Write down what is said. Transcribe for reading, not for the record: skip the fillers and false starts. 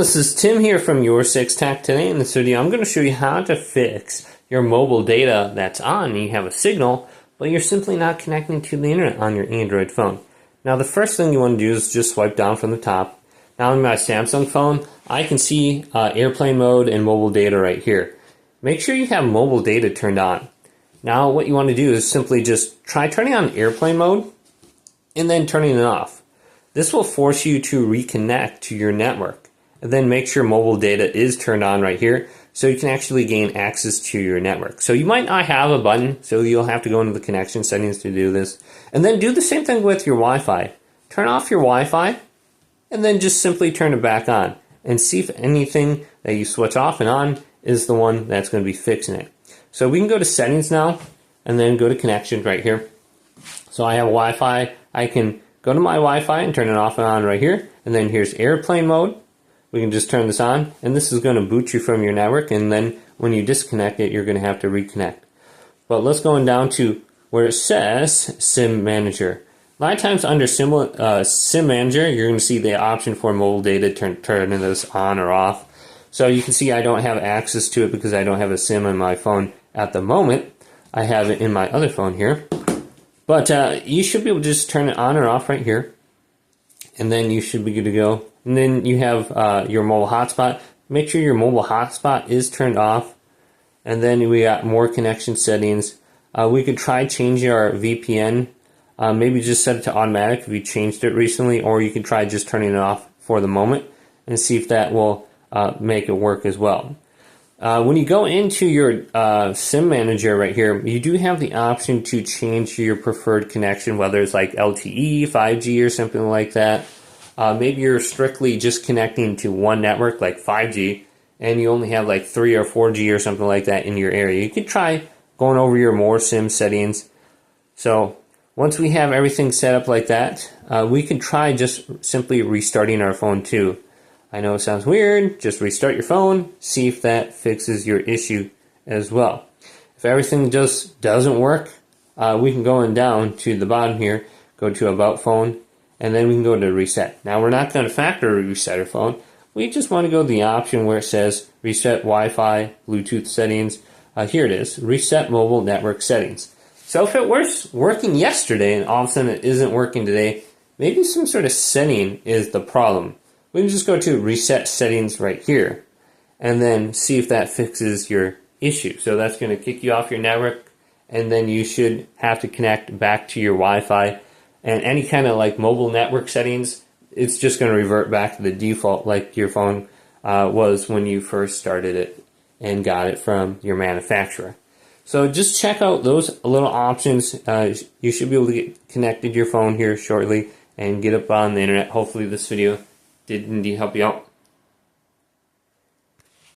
this is Tim here from Your 6 Tech. Today in this video, I'm going to show you how to fix your mobile data that's on. You have a signal, but you're simply not connecting to the internet on your Android phone. Now, the first thing you want to do is just swipe down from the top. Now, on my Samsung phone, I can see airplane mode and mobile data right here. Make sure you have mobile data turned on. Now, what you want to do is simply just try turning on airplane mode and then turning it off. This will force you to reconnect to your network. And then make sure mobile data is turned on right here so you can actually gain access to your network. So you might not have a button, so you'll have to go into the connection settings to do this. And then do the same thing with your Wi-Fi. Turn off your Wi-Fi and then just simply turn it back on and see if anything that you switch off and on is the one that's going to be fixing it. So we can go to settings now and then go to connections right here. So I have Wi-Fi. I can go to my Wi-Fi and turn it off and on right here. And then here's airplane mode. We can just turn this on, and this is going to boot you from your network, and then when you disconnect it, you're going to have to reconnect. But let's go down to where it says SIM Manager. A lot of times under SIM Manager, you're going to see the option for mobile data, turning this on or off. So you can see I don't have access to it because I don't have a SIM on my phone at the moment. I have it in my other phone here. But you should be able to just turn it on or off right here, and then you should be good to go. And then you have your mobile hotspot. Make sure your mobile hotspot is turned off. And then we got more connection settings. We could try changing our VPN. Maybe just set it to automatic if you changed it recently, or you could try just turning it off for the moment and see if that will make it work as well. When you go into your SIM manager right here, you do have the option to change your preferred connection, whether it's like LTE, 5G, or something like that. Maybe you're strictly just connecting to one network like 5G and you only have like 3 or 4G or something like that in your area. You could try going over your more SIM settings. So once we have everything set up like that, we could try just simply restarting our phone too. I know it sounds weird. Just restart your phone, see if that fixes your issue as well. If everything just doesn't work, we can go down to the bottom here, go to About Phone, and then we can go to Reset. Now, we're not going to factory reset our phone. We just want to go to the option where it says Reset Wi-Fi, Bluetooth settings. Here it is, Reset Mobile Network Settings. So if it was working yesterday and all of a sudden it isn't working today, maybe some sort of setting is the problem. We can just go to Reset Settings right here and then see if that fixes your issue. So that's going to kick you off your network, and then you should have to connect back to your Wi-Fi. And any kind of like mobile network settings, it's just going to revert back to the default like your phone was when you first started it and got it from your manufacturer. So just check out those little options. You should be able to get connected to your phone here shortly and get up on the internet. Hopefully this video did indeed help you out.